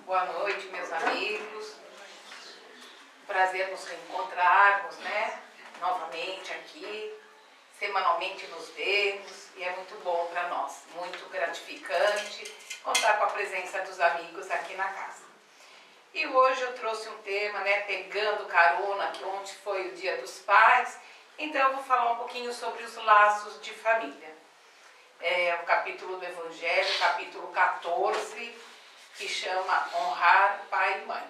Boa noite, meus amigos. Prazer nos reencontrarmos, né? Novamente aqui. Semanalmente nos vemos e é muito bom para nós, muito gratificante contar com a presença dos amigos aqui na casa. E hoje eu trouxe um tema, né, pegando carona, que ontem foi o Dia dos Pais, então eu vou falar um pouquinho sobre os laços de família. É o capítulo do Evangelho, capítulo 14, que chama Honrar Pai e Mãe.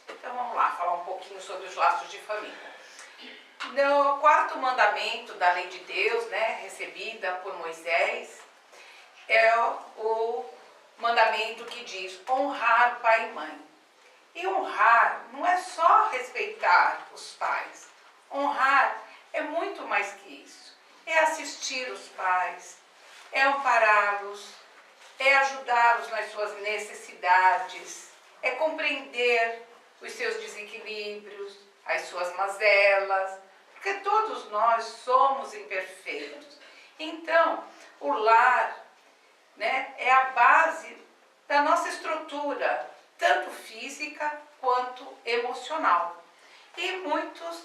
Então vamos lá, falar um pouquinho sobre os laços de família. No quarto mandamento da lei de Deus, né, recebida por Moisés, é o mandamento que diz honrar pai e mãe. E honrar não é só respeitar os pais. Honrar é muito mais que isso. É assistir os pais, é ampará-los, é ajudá-los nas suas necessidades, é compreender os seus desequilíbrios, as suas mazelas, porque todos nós somos imperfeitos. Então, o lar, né, é a base da nossa estrutura, tanto física quanto emocional. E muitos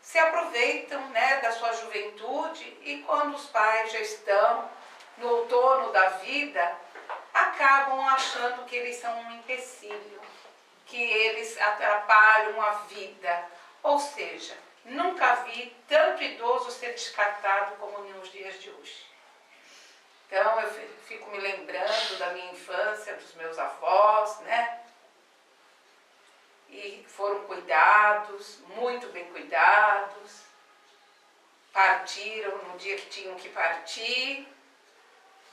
se aproveitam, né, da sua juventude e quando os pais já estão no outono da vida, acabam achando que eles são um empecilho, que eles atrapalham a vida. Ou seja, nunca vi tanto idoso ser descartado como nos dias de hoje. Então eu fico me lembrando da minha infância, dos meus avós, né? E foram cuidados, muito bem cuidados, partiram no dia que tinham que partir,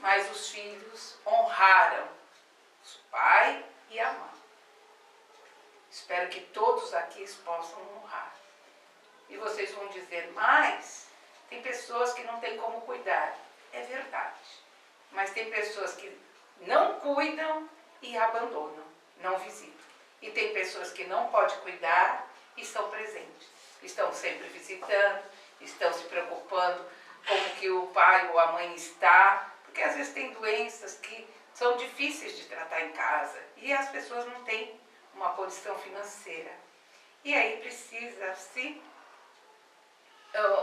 mas os filhos honraram o pai e a mãe. Espero que todos aqui possam honrar. E vocês vão dizer, mas tem pessoas que não têm como cuidar. É verdade. Mas tem pessoas que não cuidam e abandonam, não visitam. E tem pessoas que não podem cuidar e estão presentes. Estão sempre visitando, estão se preocupando como que o pai ou a mãe está. Porque às vezes tem doenças que são difíceis de tratar em casa e as pessoas não têm uma condição financeira. E aí precisa-se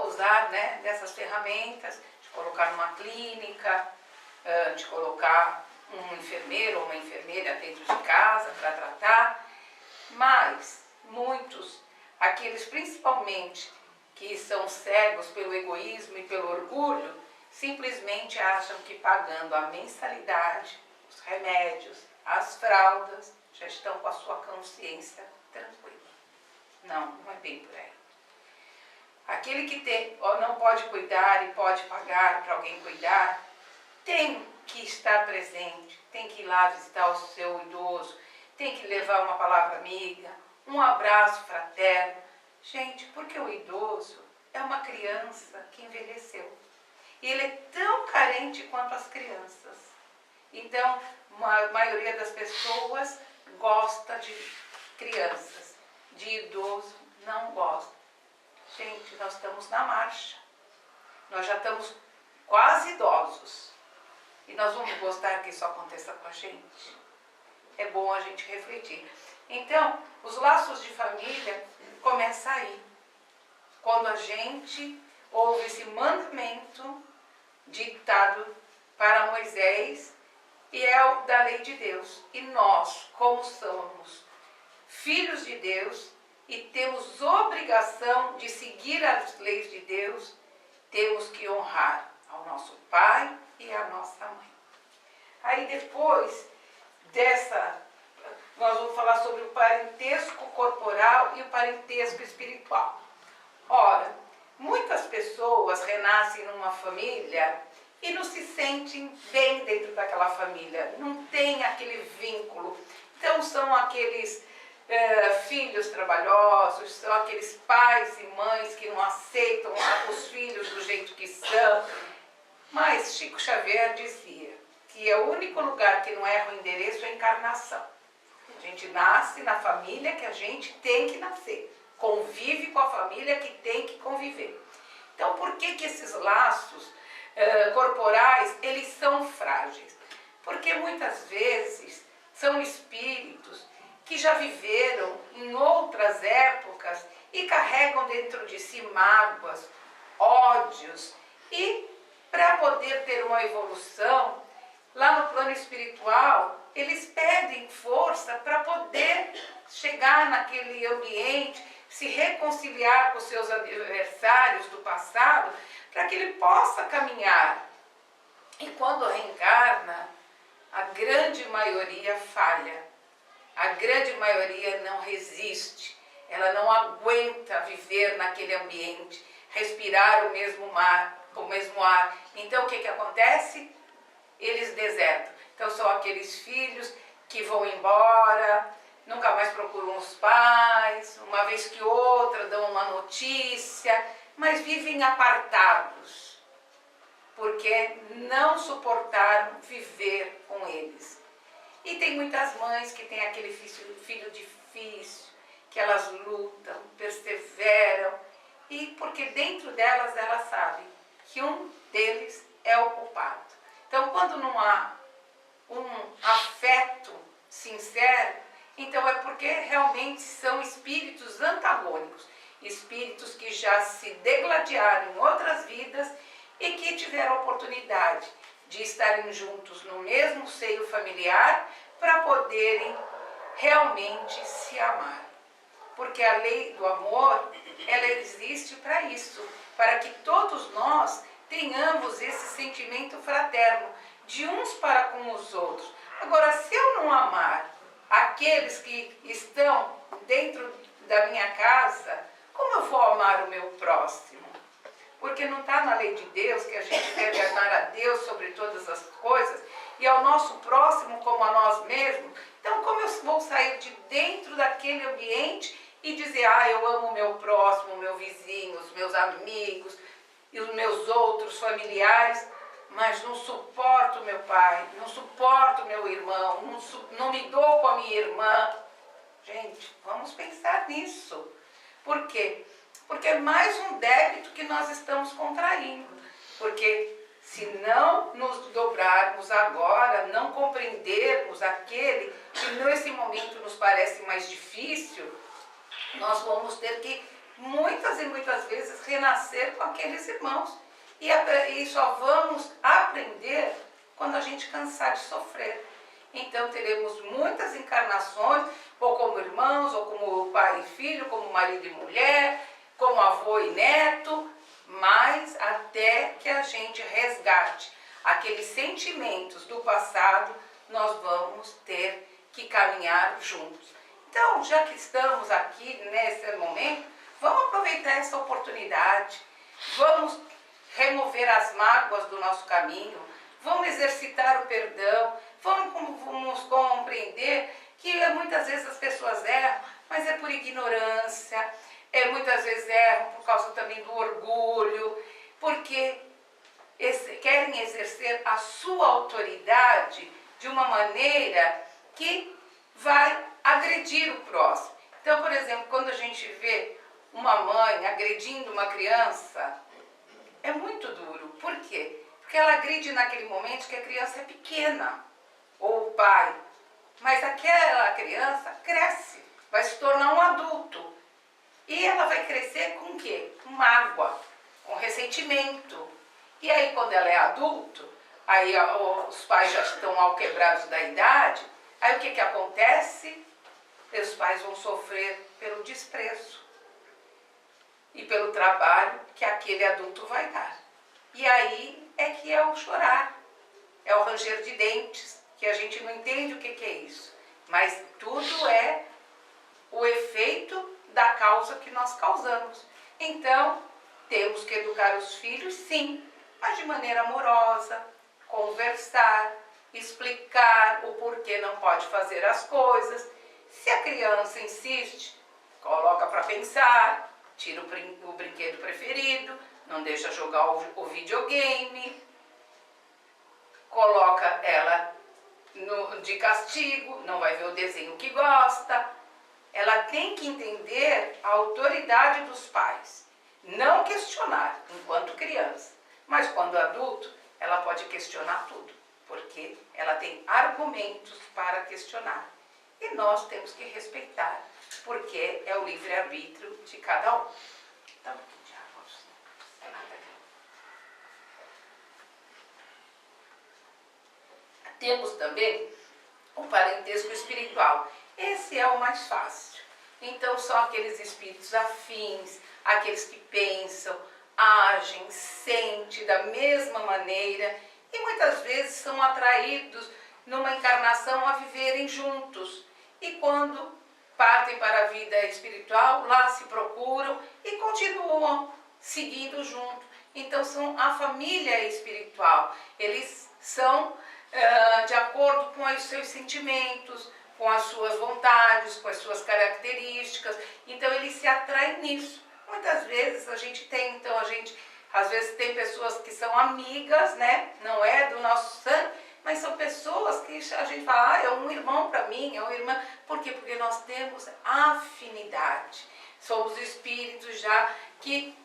usar, né, dessas ferramentas, de colocar numa clínica, de colocar um enfermeiro ou uma enfermeira dentro de casa para tratar. Mas muitos, aqueles principalmente que são cegos pelo egoísmo e pelo orgulho, simplesmente acham que pagando a mensalidade, os remédios, as fraldas, já estão com a sua consciência tranquila. Não, não é bem por aí. Aquele que tem, ou não pode cuidar e pode pagar para alguém cuidar, tem que estar presente, tem que ir lá visitar o seu idoso, tem que levar uma palavra amiga, um abraço fraterno. Gente, porque o idoso é uma criança que envelheceu. E ele é tão carente quanto as crianças. Então, a maioria das pessoas gosta de crianças, de idoso não gosta. Gente, nós estamos na marcha. Nós já estamos quase idosos. E nós vamos gostar que isso aconteça com a gente? É bom a gente refletir. Então, os laços de família começam aí. Quando a gente ouve esse mandamento ditado para Moisés, e é o da lei de Deus. E nós, como somos filhos de Deus e temos obrigação de seguir as leis de Deus, temos que honrar ao nosso pai e à nossa mãe. Aí depois nós vamos falar sobre o parentesco corporal e o parentesco espiritual. Ora, muitas pessoas renascem numa família e não se sentem bem dentro daquela família, não tem aquele vínculo. Então são aqueles filhos trabalhosos, são aqueles pais e mães que não aceitam os filhos do jeito que são. Mas Chico Xavier dizia que o único lugar que não erra o endereço é a encarnação. A gente nasce na família que a gente tem que nascer, convive com a família que tem que conviver. Então por que esses laços corporais, eles são frágeis? Porque muitas vezes são espíritos que já viveram em outras épocas e carregam dentro de si mágoas, ódios, e para poder ter uma evolução lá no plano espiritual, eles pedem força para poder chegar naquele ambiente, se reconciliar com seus adversários do passado, para que ele possa caminhar. E quando reencarna, a grande maioria falha, a grande maioria não resiste, ela não aguenta viver naquele ambiente, respirar o mesmo ar. Então o que acontece? Eles desertam. Então são aqueles filhos que vão embora, nunca mais procuram os pais, uma vez que outra dão uma notícia, mas vivem apartados, porque não suportaram viver com eles. E tem muitas mães que têm aquele filho difícil, que elas lutam, perseveram, e porque dentro delas elas sabem que um deles é o culpado. Então, quando não há um afeto sincero, então é porque realmente são espíritos antagônicos, espíritos que já se degladiaram em outras vidas e que tiveram a oportunidade de estarem juntos no mesmo seio familiar para poderem realmente se amar. Porque a lei do amor, ela existe para isso, para que todos nós tenhamos esse sentimento fraterno, de uns para com os outros. Agora, se eu não amar aqueles que estão dentro da minha casa, como eu vou amar o meu próximo? Porque não está na lei de Deus que a gente deve amar a Deus sobre todas as coisas e ao nosso próximo como a nós mesmos. Então, como eu vou sair de dentro daquele ambiente e dizer, eu amo o meu próximo, o meu vizinho, os meus amigos e os meus outros familiares, mas não suporto meu pai, não suporto meu irmão, não me dou com a minha irmã. Gente, vamos pensar nisso. Por quê? Porque é mais um débito que nós estamos contraindo. Porque se não nos dobrarmos agora, não compreendermos aquele que nesse momento nos parece mais difícil, nós vamos ter que muitas e muitas vezes renascer com aqueles irmãos. E só vamos aprender quando a gente cansar de sofrer. Então teremos muitas encarnações, ou como irmãos, ou como pai e filho, como marido e mulher, como avô e neto, mas até que a gente resgate aqueles sentimentos do passado, nós vamos ter que caminhar juntos. Então, já que estamos aqui nesse momento, vamos aproveitar essa oportunidade, vamos remover as mágoas do nosso caminho, vamos exercitar o perdão, vamos compreender que muitas vezes as pessoas erram, mas é por ignorância, muitas vezes erram por causa também do orgulho, porque querem exercer a sua autoridade de uma maneira que vai agredir o próximo. Então, por exemplo, quando a gente vê uma mãe agredindo uma criança, é muito duro. Por quê? Porque ela agride naquele momento que a criança é pequena, ou o pai. Mas aquela criança cresce, vai se tornar um adulto. E ela vai crescer com o quê? Com mágoa, com ressentimento. E aí, quando ela é adulto, aí os pais já estão alquebrados da idade, aí o que acontece? Os pais vão sofrer pelo desprezo e pelo trabalho que aquele adulto vai dar. E aí é que é o chorar, é o ranger de dentes, que a gente não entende o que é isso. Mas tudo é o efeito da causa que nós causamos. Então, temos que educar os filhos, sim, mas de maneira amorosa, conversar, explicar o porquê não pode fazer as coisas. Se a criança insiste, coloca para pensar, tira o brinquedo preferido, não deixa jogar o videogame, coloca ela de castigo, não vai ver o desenho que gosta. Ela tem que entender a autoridade dos pais, não questionar enquanto criança, mas quando adulto, ela pode questionar tudo. porque ela tem argumentos para questionar. E nós temos que respeitar, porque é o livre-arbítrio de cada um. Então, que diabos? É nada aqui. Temos também o parentesco espiritual. Esse é o mais fácil. Então, são aqueles espíritos afins, aqueles que pensam, agem, sentem da mesma maneira e muitas vezes são atraídos numa encarnação a viverem juntos. E quando partem para a vida espiritual, lá se procuram e continuam seguindo junto. Então, são a família espiritual. Eles são de acordo com os seus sentimentos, com as suas vontades, com as suas características. Então, eles se atraem nisso. Muitas vezes a gente tem, às vezes tem pessoas que são amigas, né? Não é do nosso sangue, mas são pessoas que a gente fala, é um irmão para mim, é uma irmã. Por quê? Porque nós temos afinidade. Somos espíritos já que,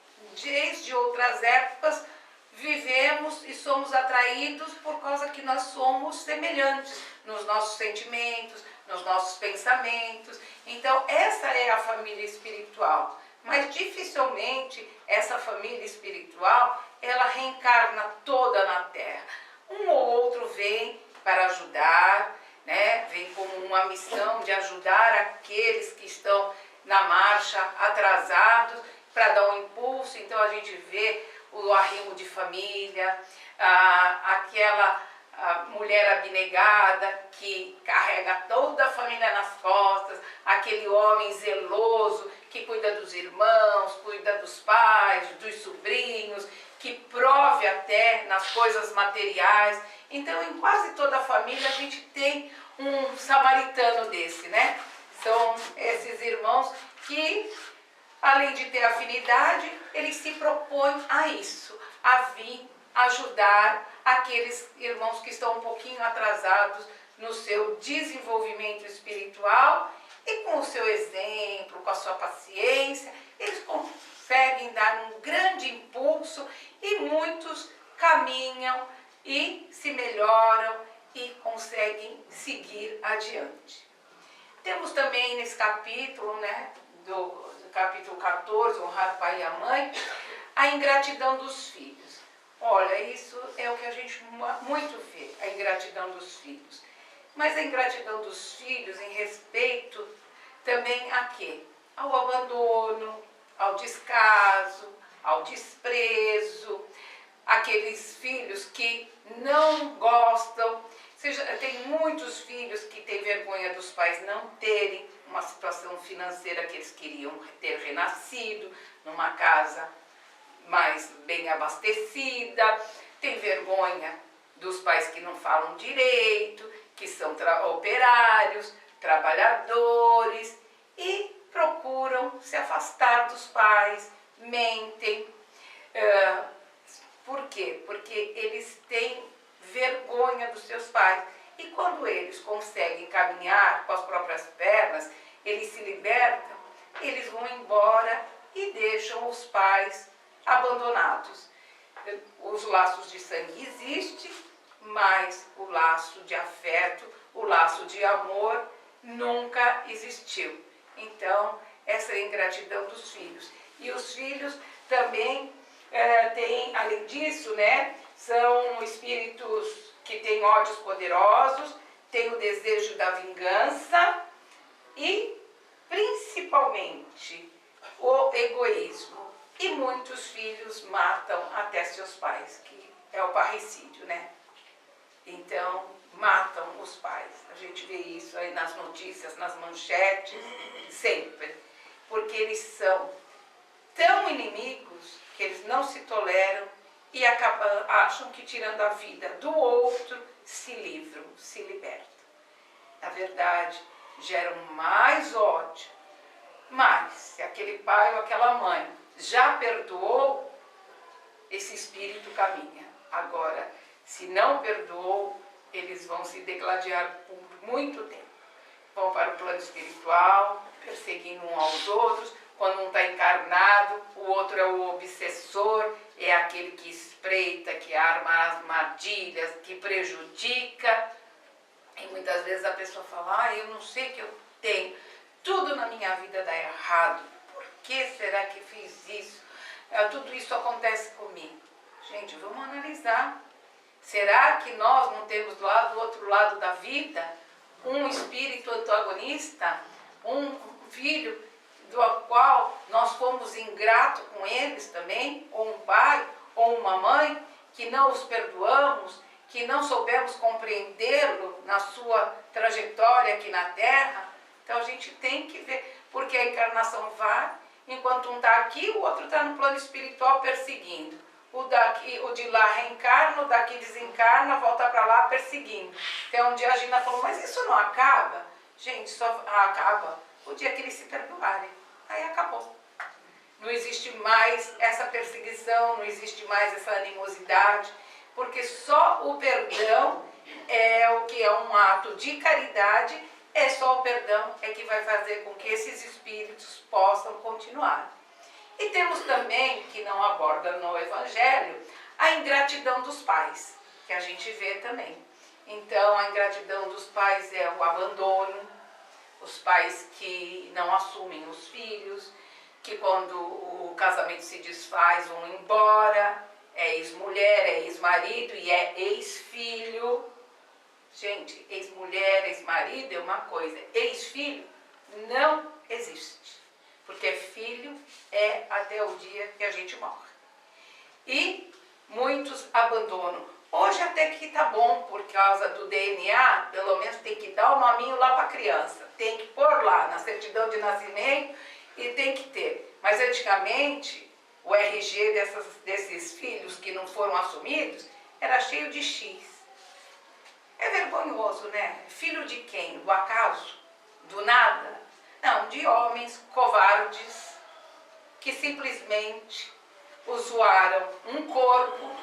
desde outras épocas, vivemos e somos atraídos por causa que nós somos semelhantes nos nossos sentimentos, nos nossos pensamentos. Então, essa é a família espiritual. Mas dificilmente essa família espiritual, ela reencarna toda na Terra. Um ou outro vem para ajudar, né? Vem como uma missão de ajudar aqueles que estão na marcha atrasados, para dar um impulso. Então a gente vê o arrimo de família, aquela mulher abnegada que carrega toda a família nas costas, aquele homem zeloso que cuida dos irmãos, cuida dos pais, dos sobrinhos, que prove até nas coisas materiais. Então, em quase toda a família a gente tem um samaritano desse, né? São esses irmãos que, além de ter afinidade, eles se propõem a isso, a vir ajudar aqueles irmãos que estão um pouquinho atrasados no seu desenvolvimento espiritual, e com o seu exemplo, com a sua paciência, eles conseguem dar um grande impulso e muitos caminham e se melhoram e conseguem seguir adiante. Temos também nesse capítulo, né, do capítulo 14, honrar o pai e a mãe, a ingratidão dos filhos. Olha, isso é o que a gente muito vê, a ingratidão dos filhos. Mas a ingratidão dos filhos em respeito também a quê? Ao abandono, ao descaso, ao desprezo, aqueles filhos que não gostam. Tem muitos filhos que têm vergonha dos pais não terem uma situação financeira que eles queriam ter renascido, numa casa mais bem abastecida, tem vergonha dos pais que não falam direito, que são operários, trabalhadores e procuram se afastar dos pais, mentem. Por quê? Porque eles têm vergonha dos seus pais. E quando eles conseguem caminhar com as próprias pernas, eles se libertam, eles vão embora e deixam os pais abandonados. Os laços de sangue existem, mas o laço de afeto, o laço de amor nunca existiu. Então, essa é a ingratidão dos filhos. E os filhos também têm, além disso, né, são espíritos que têm ódios poderosos, têm o desejo da vingança e, principalmente, o egoísmo. E muitos filhos matam até seus pais, que é o parricídio, né? Então, matam os pais. A gente vê isso aí nas notícias, nas manchetes, sempre. Porque eles são tão inimigos que eles não se toleram e acham que tirando a vida do outro, se livram, se libertam. Na verdade, geram mais ódio. Mas, se aquele pai ou aquela mãe já perdoou, esse espírito caminha. Agora, se não perdoou, eles vão se degladiar por muito tempo. Vão para o plano espiritual, perseguindo uns aos outros. Quando um está encarnado, o outro é o obsessor, é aquele que espreita, que arma armadilhas, que prejudica. E muitas vezes a pessoa fala, eu não sei o que eu tenho, tudo na minha vida dá errado, por que será que fiz isso? Tudo isso acontece comigo. Gente, vamos analisar. Será que nós não temos lá do outro lado da vida um espírito antagonista, um filho do qual nós fomos ingratos com eles também, ou um pai, ou uma mãe, que não os perdoamos, que não soubemos compreendê-lo na sua trajetória aqui na Terra? Então a gente tem que ver, porque a encarnação vai, enquanto um está aqui, o outro está no plano espiritual perseguindo. O de lá reencarna, o daqui desencarna, volta para lá perseguindo. Então um dia a Gina falou, mas isso não acaba? Gente, só acaba o dia que eles se perdoarem. Aí acabou. Não existe mais essa perseguição, não existe mais essa animosidade, porque só o perdão é o que é um ato de caridade, é só o perdão é que vai fazer com que esses espíritos possam continuar. E temos também, que não aborda no Evangelho, a ingratidão dos pais, que a gente vê também. Então, a ingratidão dos pais é o abandono, os pais que não assumem os filhos, que quando o casamento se desfaz vão embora, é ex-mulher, é ex-marido e é ex-filho. Gente, ex-mulher, ex-marido é uma coisa, ex-filho não existe. Porque filho é até o dia que a gente morre. E muitos abandonam. Hoje até que tá bom, por causa do DNA, pelo menos tem que dar o nominho lá para a criança. Tem que pôr lá na certidão de nascimento e tem que ter. Mas antigamente, o RG desses filhos que não foram assumidos era cheio de X. É vergonhoso, né? Filho de quem? Do acaso? Do nada? Não, de homens covardes que simplesmente usuaram um corpo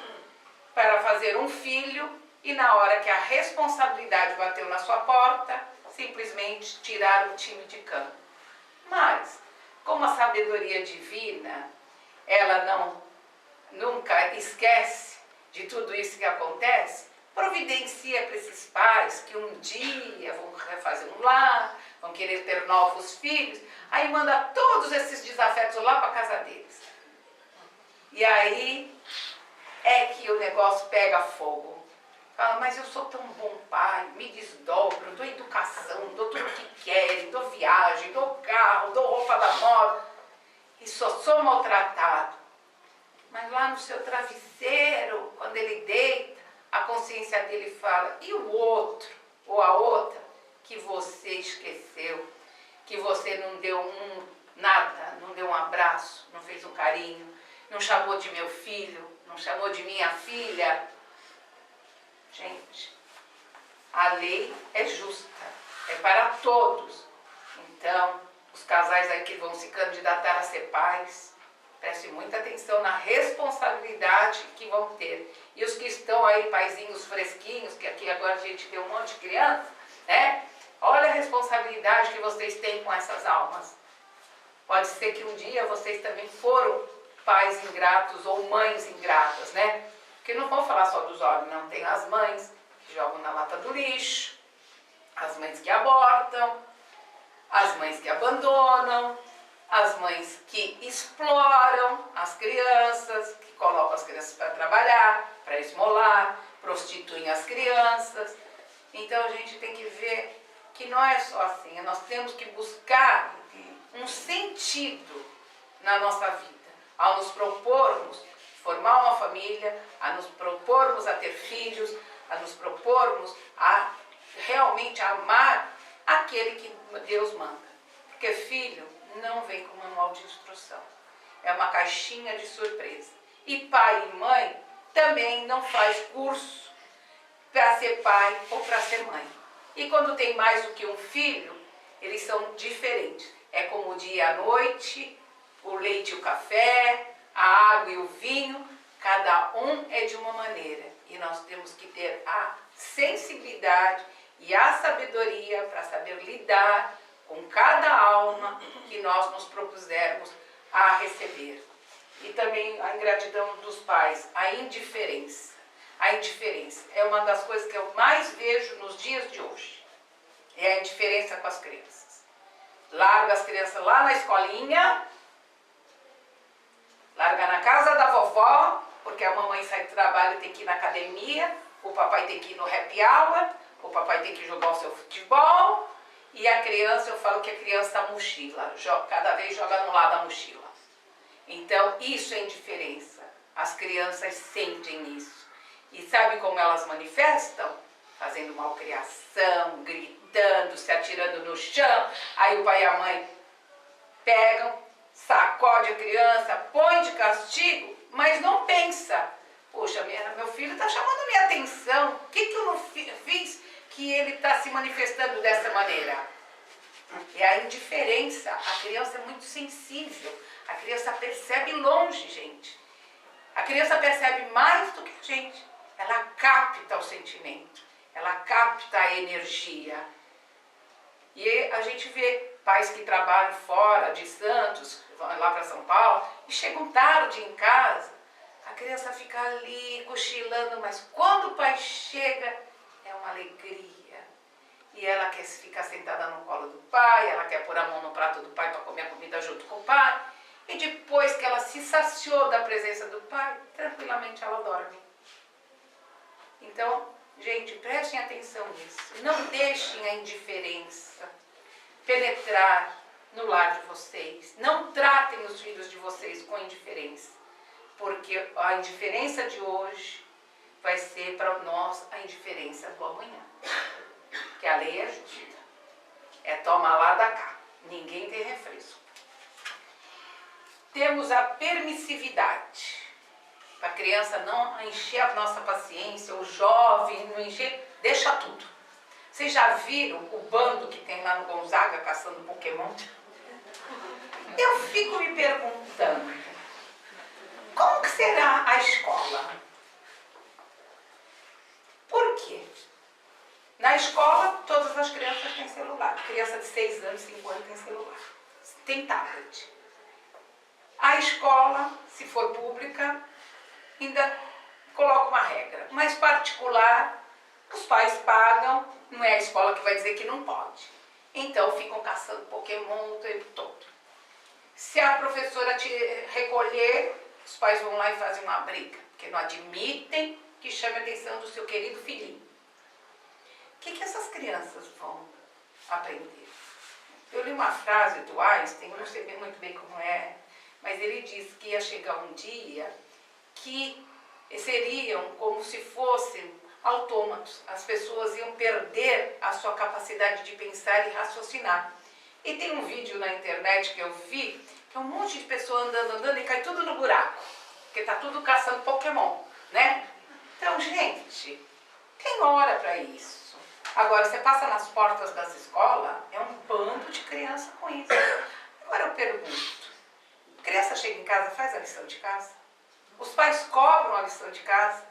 para fazer um filho e na hora que a responsabilidade bateu na sua porta, simplesmente tiraram o time de campo. Mas, como a sabedoria divina, ela nunca esquece de tudo isso que acontece, providencia para esses pais que um dia vão fazer um lar, vão querer ter novos filhos, aí manda todos esses desafetos lá para a casa deles. E aí é que o negócio pega fogo. Fala, mas eu sou tão bom pai, me desdobro, dou educação, dou tudo o que querem, dou viagem, dou carro, dou roupa da moda, e só sou maltratado. Mas lá no seu travesseiro, quando ele deita, a consciência dele fala, e o outro, ou a outra, que você esqueceu, que você não deu nada, não deu um abraço, não fez um carinho, não chamou de meu filho, não chamou de minha filha. Gente, a lei é justa, é para todos. Então, os casais aí que vão se candidatar a ser pais, prestem muita atenção na responsabilidade que vão ter. E os que estão aí, paizinhos fresquinhos, que aqui agora a gente tem um monte de criança, né? Olha a responsabilidade que vocês têm com essas almas. Pode ser que um dia vocês também foram pais ingratos ou mães ingratas, né? Porque não vou falar só dos homens, não. Tem as mães que jogam na lata do lixo, as mães que abortam, as mães que abandonam, as mães que exploram as crianças, que colocam as crianças para trabalhar, para esmolar, prostituem as crianças. Então a gente tem que ver que não é só assim, nós temos que buscar um sentido na nossa vida, ao nos propormos formar uma família, a nos propormos a ter filhos, a nos propormos a realmente amar aquele que Deus manda. Porque filho não vem com manual de instrução, é uma caixinha de surpresa. E pai e mãe também não faz curso para ser pai ou para ser mãe. E quando tem mais do que um filho, eles são diferentes. É como o dia e a noite, o leite e o café, a água e o vinho, cada um é de uma maneira. E nós temos que ter a sensibilidade e a sabedoria para saber lidar com cada alma que nós nos propusermos a receber. e também a ingratidão dos pais, a indiferença. A indiferença é uma das coisas que eu mais vejo nos dias de hoje. É a indiferença com as crianças. Larga as crianças lá na escolinha, larga na casa da vovó, porque a mamãe sai do trabalho e tem que ir na academia, o papai tem que ir no happy hour, o papai tem que jogar o seu futebol, e a criança, eu falo que a criança está mochila, cada vez joga no lado da mochila. Então, isso é indiferença. As crianças sentem isso. E sabe como elas manifestam? Fazendo malcriação, gritando, se atirando no chão. Aí o pai e a mãe pegam, sacode a criança, põe de castigo, mas não pensa. Poxa, meu filho está chamando minha atenção. O que eu não fiz que ele está se manifestando dessa maneira? É a indiferença. A criança é muito sensível. A criança percebe longe, gente. A criança percebe mais do que a gente. Ela capta o sentimento. Ela capta a energia. E a gente vê pais que trabalham fora de Santos, vão lá para São Paulo, e chegam tarde em casa. A criança fica ali cochilando, mas quando o pai chega, é uma alegria. E ela quer ficar sentada no colo do pai, ela quer pôr a mão no prato do pai para comer a comida junto com o pai. E depois que ela se saciou da presença do pai, tranquilamente ela dorme. Então, gente, prestem atenção nisso. Não deixem a indiferença penetrar no lar de vocês. Não tratem os filhos de vocês com indiferença. Porque a indiferença de hoje vai ser para nós a indiferença do amanhã. Que a lei é justa. É toma lá da cá. Ninguém tem refresco. Temos a permissividade. Para a criança não encher a nossa paciência, o jovem não encher, deixa tudo. Vocês já viram o bando que tem lá no Gonzaga caçando Pokémon? Eu fico me perguntando, como que será a escola? Por quê? Na escola, todas as crianças têm celular. Criança de 6 anos, 5 anos tem celular. Tem tablet. A escola, se for pública, ainda coloca uma regra. Mas particular, os pais pagam, não é a escola que vai dizer que não pode. Então ficam caçando Pokémon o tempo todo. Se a professora te recolher, os pais vão lá e fazem uma briga, porque não admitem que chame a atenção do seu querido filhinho. O que essas crianças vão aprender? Eu li uma frase do Einstein, eu não sei muito bem como é, mas ele disse que ia chegar um dia que seriam como se fossem autômatos. As pessoas iam perder a sua capacidade de pensar e raciocinar. E tem um vídeo na internet que eu vi, que é um monte de pessoa andando e cai tudo no buraco, porque tá tudo caçando Pokémon, né? Então, gente, tem hora para isso. Agora, você passa nas portas das escolas, é um bando de criança com isso. Agora eu pergunto, a criança chega em casa, faz a lição de casa? Os pais cobram a lição de casa?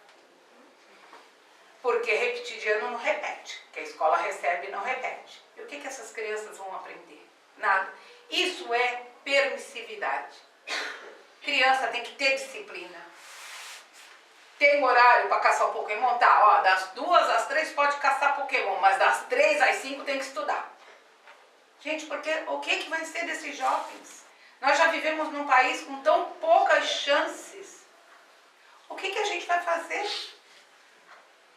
Porque repetir de ano não repete, que a escola recebe e não repete. E o que essas crianças vão aprender? Nada. Isso é permissividade. Criança tem que ter disciplina. Tem horário para caçar o Pokémon? Tá, ó, das 2 às 3 pode caçar Pokémon, mas das 3 às 5 tem que estudar. Gente, porque o que vai ser desses jovens? Nós já vivemos num país com tão poucas chances. O que a gente vai fazer?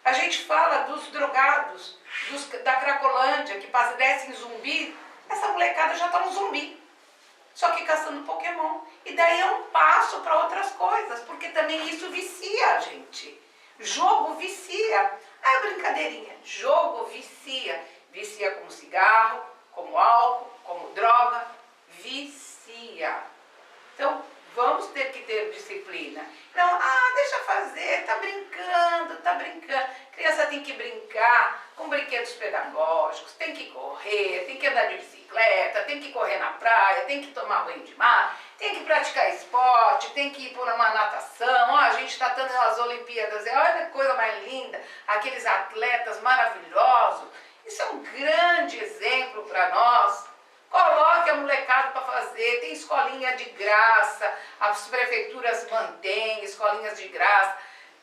A gente fala dos drogados, da Cracolândia, que desce em zumbi. Essa molecada já está um zumbi. Só que caçando Pokémon. E daí é um passo para outras coisas, porque também isso vicia, gente. Jogo vicia. Ah, é brincadeirinha. Jogo vicia. Vicia como cigarro, como álcool, como droga. Vicia. Então, vamos ter que ter disciplina. Não, deixa fazer, tá brincando, tá brincando. Criança tem que brincar com brinquedos pedagógicos, tem que correr, tem que andar de bicicleta, tem que correr na praia, tem que tomar banho de mar, tem que praticar esporte, tem que ir por uma natação. A gente está tendo as Olimpíadas, olha que coisa mais linda, aqueles atletas maravilhosos. Isso é um grande exemplo para nós. Coloque a molecada para fazer fazer, tem escolinha de graça, as prefeituras mantêm escolinhas de graça,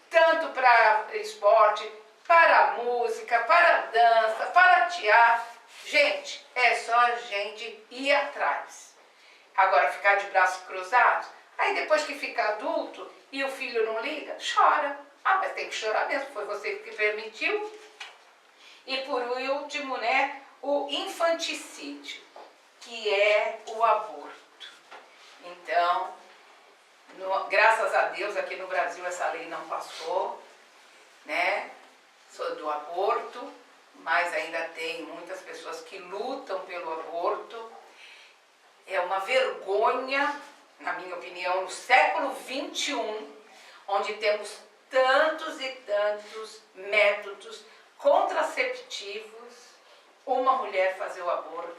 tanto para esporte, para música, para dança, para teatro. Gente, é só a gente ir atrás. Agora, ficar de braços cruzados, aí depois que fica adulto e o filho não liga, chora. Ah, mas tem que chorar mesmo, foi você que permitiu. E por último, né, o infanticídio, que é o aborto. Então, graças a Deus, aqui no Brasil essa lei não passou, né, do aborto, mas ainda tem muitas pessoas que lutam pelo aborto. É uma vergonha, na minha opinião, no século XXI, onde temos tantos e tantos métodos contraceptivos, uma mulher fazer o aborto,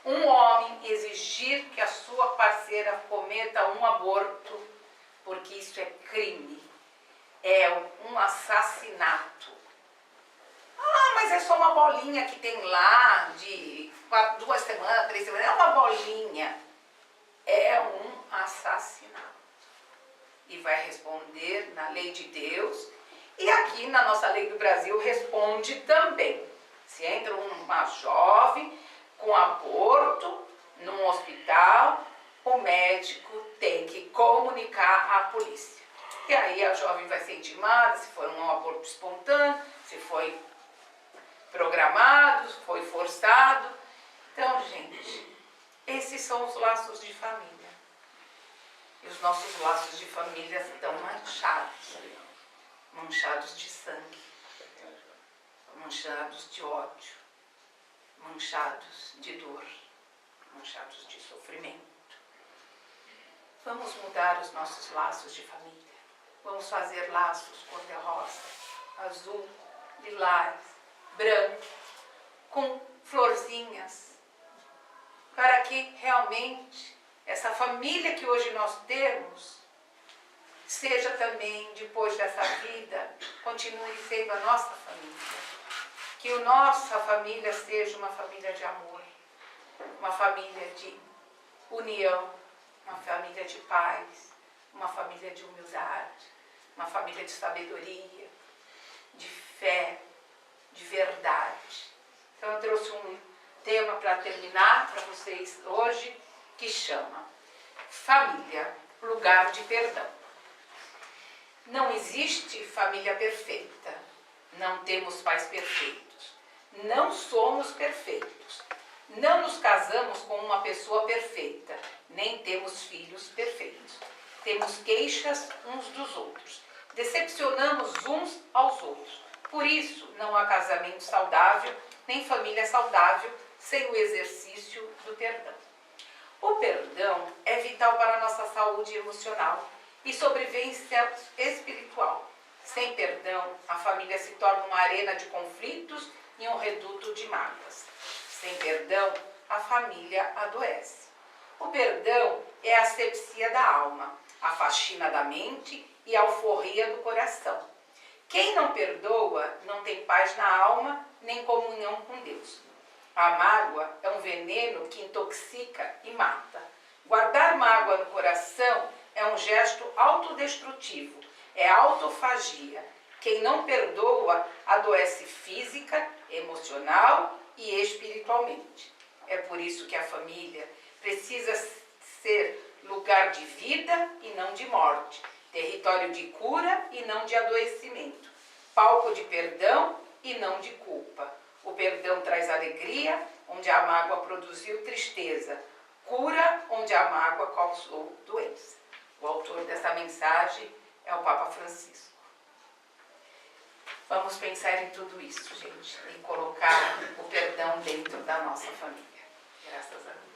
um homem exigir que a sua parceira cometa um aborto, porque isso é crime, é um assassinato. Ah, mas é só uma bolinha que tem lá de 2 semanas, 3 semanas, é uma bolinha. É um assassinato. E vai responder na lei de Deus, e aqui na nossa lei do Brasil responde também. Se entra uma jovem com aborto num hospital, o médico tem que comunicar à polícia. E aí a jovem vai ser intimada, se foi um aborto espontâneo, se foi programado, se foi forçado. Então, gente, esses são os laços de família. E os nossos laços de família estão manchados. Manchados de sangue, manchados de ódio, manchados de dor, manchados de sofrimento. Vamos mudar os nossos laços de família. Vamos fazer laços cor-de-rosa, azul, lilás, branco, com florzinhas, para que realmente essa família que hoje nós temos seja também, depois dessa vida, continue sendo a nossa família. Que a nossa família seja uma família de amor, uma família de união, uma família de paz, uma família de humildade, uma família de sabedoria, de fé, de verdade. Então eu trouxe um tema para terminar para vocês hoje, que chama Família, lugar de perdão. Não existe família perfeita, não temos pais perfeitos, não somos perfeitos, não nos casamos com uma pessoa perfeita, nem temos filhos perfeitos. Temos queixas uns dos outros, decepcionamos uns aos outros. Por isso, não há casamento saudável, nem família saudável, sem o exercício do perdão. O perdão é vital para a nossa saúde emocional e sobrevivência espiritual. Sem perdão, a família se torna uma arena de conflitos e um reduto de mágoas. Sem perdão, a família adoece. O perdão é a asepsia da alma, a faxina da mente e a alforria do coração. Quem não perdoa não tem paz na alma nem comunhão com Deus. A mágoa é um veneno que intoxica e mata. Guardar mágoa no coração é um gesto autodestrutivo, é autofagia. Quem não perdoa adoece física, emocional e espiritualmente. É por isso que a família precisa ser lugar de vida e não de morte, território de cura e não de adoecimento, palco de perdão e não de culpa. O perdão traz alegria, onde a mágoa produziu tristeza, cura, onde a mágoa causou doença. O autor dessa mensagem é o Papa Francisco. Vamos pensar em tudo isso, gente, e colocar o perdão dentro da nossa família. Graças a Deus.